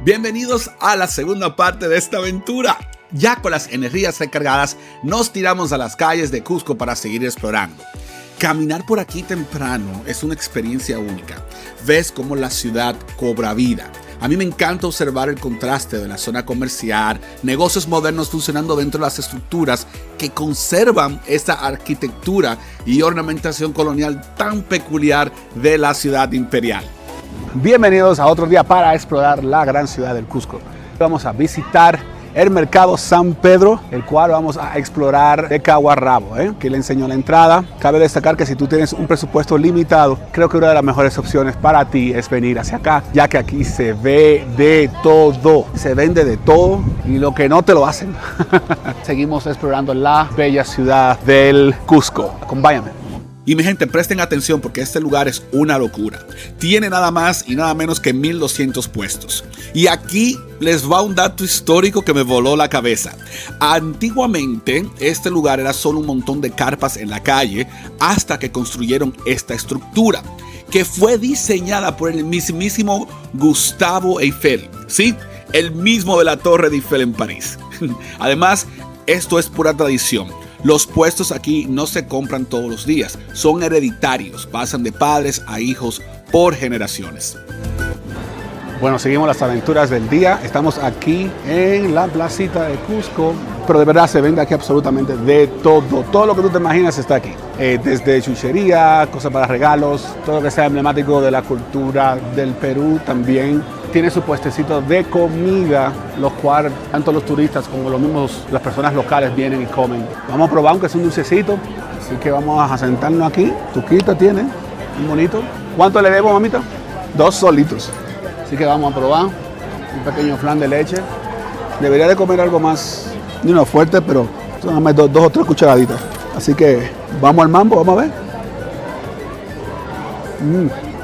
Bienvenidos a la segunda parte de esta aventura. Ya con las energías recargadas, nos tiramos a las calles de Cusco para seguir explorando. Caminar por aquí temprano es una experiencia única. Ves cómo la ciudad cobra vida. A mí me encanta observar el contraste de la zona comercial, negocios modernos funcionando dentro de las estructuras que conservan esta arquitectura y ornamentación colonial tan peculiar de la ciudad imperial. Bienvenidos a otro día para explorar la gran ciudad del Cusco. Vamos a visitar el mercado San Pedro, el cual vamos a explorar de cabo a rabo. Aquí le enseño la entrada. Cabe destacar que si tú tienes un presupuesto limitado, creo que una de las mejores opciones para ti es venir hacia acá, ya que aquí se ve de todo, se vende de todo y lo que no te lo hacen. Seguimos explorando la bella ciudad del Cusco. Acompáñame. Y mi gente, presten atención porque este lugar es una locura. Tiene nada más y nada menos que 1200 puestos. Y aquí les va un dato histórico que me voló la cabeza. Antiguamente, este lugar era solo un montón de carpas en la calle hasta que construyeron esta estructura, que fue diseñada por el mismísimo Gustavo Eiffel. Sí, el mismo de la Torre de Eiffel en París. Además, esto es pura tradición. Los puestos aquí no se compran todos los días, son hereditarios, pasan de padres a hijos por generaciones. Bueno, seguimos las aventuras del día. Estamos aquí en la placita de Cusco, pero de verdad se vende aquí absolutamente de todo. Todo lo que tú te imaginas está aquí. Desde chuchería, cosas para regalos, todo lo que sea emblemático de la cultura del Perú también. Tiene su puestecito de comida, los cuales tanto los turistas como las personas locales vienen y comen. Vamos a probar aunque es un dulcecito, así que vamos a sentarnos aquí. Tuquita tiene, un bonito. ¿Cuánto le debo, mamita? 2 solitos. Así que vamos a probar un pequeño flan de leche. Debería de comer algo más, no fuerte, pero dame 2 o 3 cucharaditas. Así que vamos al mambo, vamos a ver.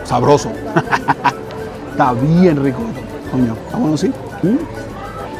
Sabroso. Está bien rico, coño. ¿Está bueno, sí?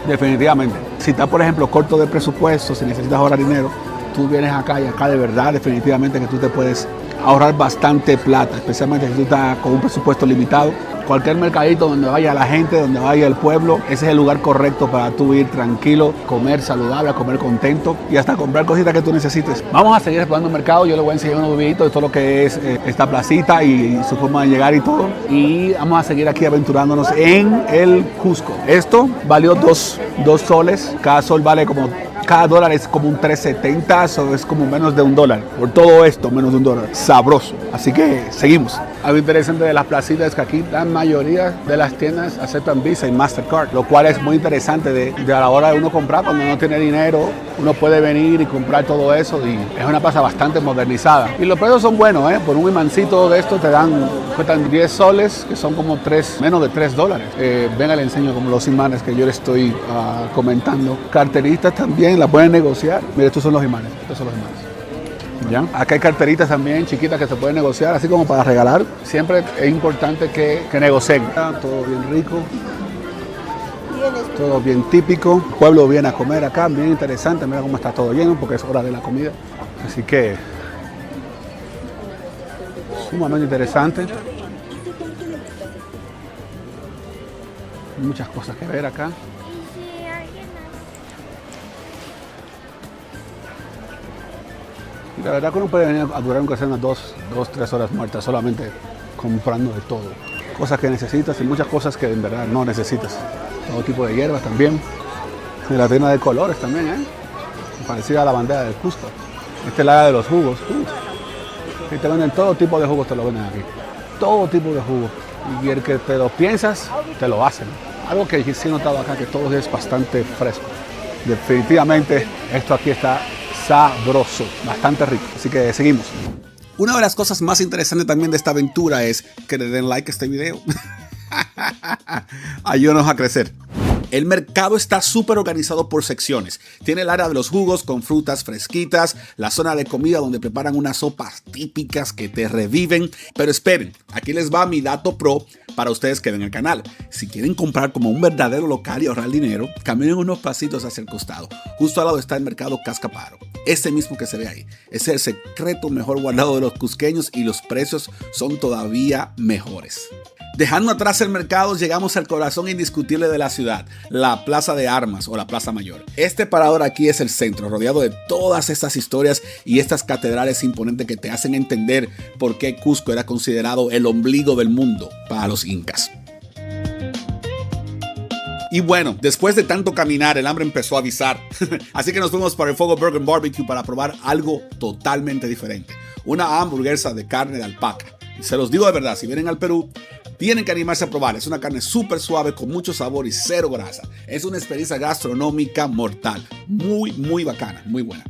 Definitivamente. Si estás, por ejemplo, corto de presupuesto, si necesitas ahorrar dinero, tú vienes acá y acá de verdad, definitivamente que tú te puedes ahorrar bastante plata, especialmente si tú estás con un presupuesto limitado. Cualquier mercadito donde vaya la gente, donde vaya el pueblo, ese es el lugar correcto para tú ir tranquilo, comer saludable, comer contento y hasta comprar cositas que tú necesites. Vamos a seguir explorando el mercado. Yo les voy a enseñar unos videitos de todo lo que es esta placita y su forma de llegar y todo. Y vamos a seguir aquí aventurándonos en el Cusco. Esto valió 2 soles. Cada sol vale cada dólar es como un 3.70, eso es como menos de $1. Por todo esto, menos de $1. Sabroso. Así que seguimos. Algo interesante de las placitas es que aquí la mayoría de las tiendas aceptan Visa y Mastercard, lo cual es muy interesante de a la hora de uno comprar. Cuando no tiene dinero, uno puede venir y comprar todo eso y es una plaza bastante modernizada. Y los precios son buenos, por un imancito de esto cuestan 10 soles, que son como menos de $3. Venga, le enseño como los imanes que yo le estoy comentando. Carteristas también la pueden negociar. Mire, estos son los imanes. ¿Ya? Acá hay carteritas también chiquitas que se pueden negociar, así como para regalar. Siempre es importante que negocien. Todo bien rico, todo bien típico. El pueblo viene a comer acá, bien interesante. Mira cómo está todo lleno porque es hora de la comida. Así que sumamente interesante. Muchas cosas que ver acá. La verdad que uno puede venir a durar aunque sean unas 2-3 horas muertas solamente comprando de todo. Cosas que necesitas y muchas cosas que en verdad no necesitas. Todo tipo de hierbas también. Y la tienda de colores también, parecida a la bandera del Cusco. Esta es la área de los jugos. Y te venden todo tipo de jugos, te lo venden aquí. Todo tipo de jugos. Y el que te lo piensas, te lo hacen. Algo que sí he notado acá, que todo es bastante fresco. Definitivamente esto aquí está sabroso, bastante rico. Así que seguimos. Una de las cosas más interesantes también de esta aventura es que le den like a este video. Ayúdanos a crecer. El mercado está súper organizado por secciones. Tiene el área de los jugos con frutas fresquitas, la zona de comida donde preparan unas sopas típicas que te reviven. Pero esperen, aquí les va mi dato pro para ustedes que ven el canal. Si quieren comprar como un verdadero local y ahorrar dinero, caminen unos pasitos hacia el costado. Justo al lado está el mercado Cascaparo. Ese mismo que se ve ahí. Es el secreto mejor guardado de los cusqueños y los precios son todavía mejores. Dejando atrás el mercado, llegamos al corazón indiscutible de la ciudad, la Plaza de Armas o la Plaza Mayor. Este parador aquí es el centro, rodeado de todas estas historias y estas catedrales imponentes que te hacen entender por qué Cusco era considerado el ombligo del mundo para los incas. Y bueno, después de tanto caminar, el hambre empezó a avisar. Así que nos fuimos para el Fuego Burger and Barbecue para probar algo totalmente diferente. Una hamburguesa de carne de alpaca. Y se los digo de verdad, si vienen al Perú, tienen que animarse a probar. Es una carne súper suave, con mucho sabor y cero grasa. Es una experiencia gastronómica mortal. Muy bacana, muy buena.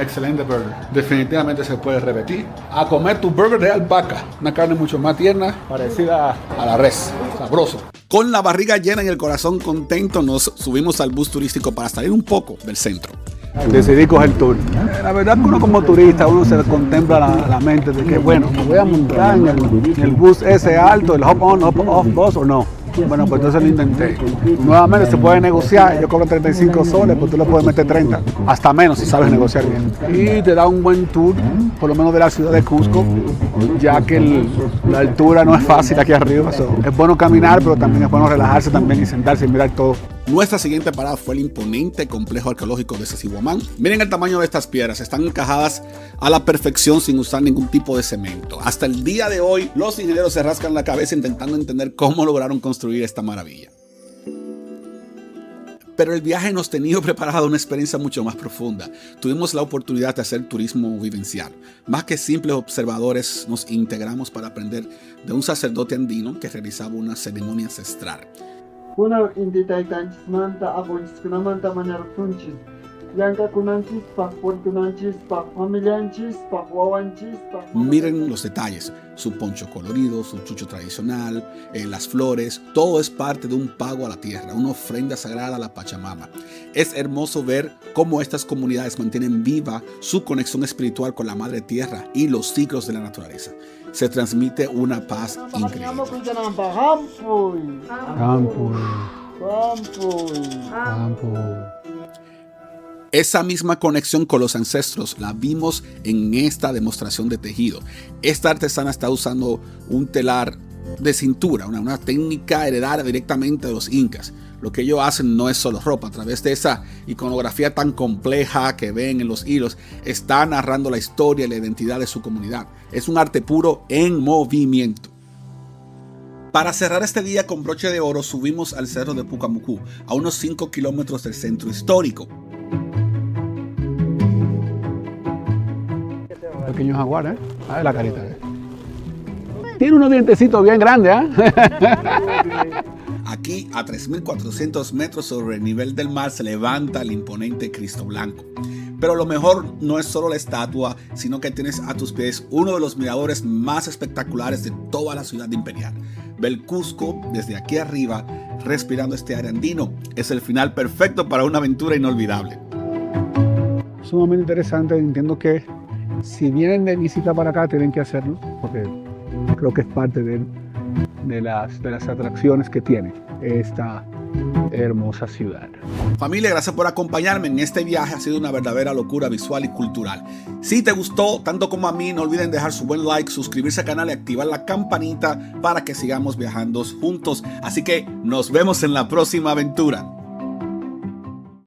Excelente burger. Definitivamente se puede repetir. A comer tu burger de alpaca. Una carne mucho más tierna, parecida a la res. Sabroso. Con la barriga llena y el corazón contento, nos subimos al bus turístico para salir un poco del centro. Decidí coger tour. La verdad que uno como turista, uno se contempla la mente de que, bueno, me voy a montar en el bus ese alto, el hop on, hop off bus o no. Bueno, pues entonces lo intenté. Nuevamente se puede negociar, yo cobro 35 soles, pues tú le puedes meter 30, hasta menos si sabes negociar bien. Y te da un buen tour, por lo menos de la ciudad de Cusco, ya que la altura no es fácil aquí arriba. Es bueno caminar, pero también es bueno relajarse también y sentarse y mirar todo. Nuestra siguiente parada fue el imponente complejo arqueológico de Sacsayhuamán. Miren el tamaño de estas piedras, están encajadas a la perfección sin usar ningún tipo de cemento. Hasta el día de hoy, los ingenieros se rascan la cabeza intentando entender cómo lograron construir esta maravilla. Pero el viaje nos tenía preparado una experiencia mucho más profunda. Tuvimos la oportunidad de hacer turismo vivencial. Más que simples observadores, nos integramos para aprender de un sacerdote andino que realizaba una ceremonia ancestral. Kuna inti taitanchis manta aponchis kunamanta manartunchis. Yanka kunanchis pa fortunanchis pa familianchis pa huawanchis pa. Miren los detalles, su poncho colorido, su chucho tradicional, las flores, todo es parte de un pago a la tierra, una ofrenda sagrada a la Pachamama. Es hermoso ver cómo estas comunidades mantienen viva su conexión espiritual con la Madre Tierra y los ciclos de la naturaleza. Se transmite una paz increíble. Esa misma conexión con los ancestros la vimos en esta demostración de tejido. Esta artesana está usando un telar de cintura, una técnica heredada directamente de los incas. Lo que ellos hacen no es solo ropa. A través de esa iconografía tan compleja que ven en los hilos, está narrando la historia y la identidad de su comunidad. Es un arte puro en movimiento. Para cerrar este día con broche de oro, subimos al cerro de Pucamucú, a unos 5 kilómetros del centro histórico. Pequeño jaguar, ¿eh? A ver la carita, ¿eh? Tiene unos dientecitos bien grandes, ¿eh? Aquí, a 3.400 metros sobre el nivel del mar, se levanta el imponente Cristo Blanco. Pero lo mejor no es solo la estatua, sino que tienes a tus pies uno de los miradores más espectaculares de toda la ciudad imperial. Ver Cusco desde aquí arriba, respirando este aire andino, es el final perfecto para una aventura inolvidable. Sumamente interesante, entiendo que si vienen de visita para acá tienen que hacerlo, porque creo que es parte de las atracciones que tiene esta hermosa ciudad. Familia, gracias por acompañarme en este viaje. Ha sido una verdadera locura visual y cultural. Si te gustó tanto como a mí, no olviden dejar su buen like, suscribirse al canal y activar la campanita para que sigamos viajando juntos. Así que nos vemos en la próxima aventura.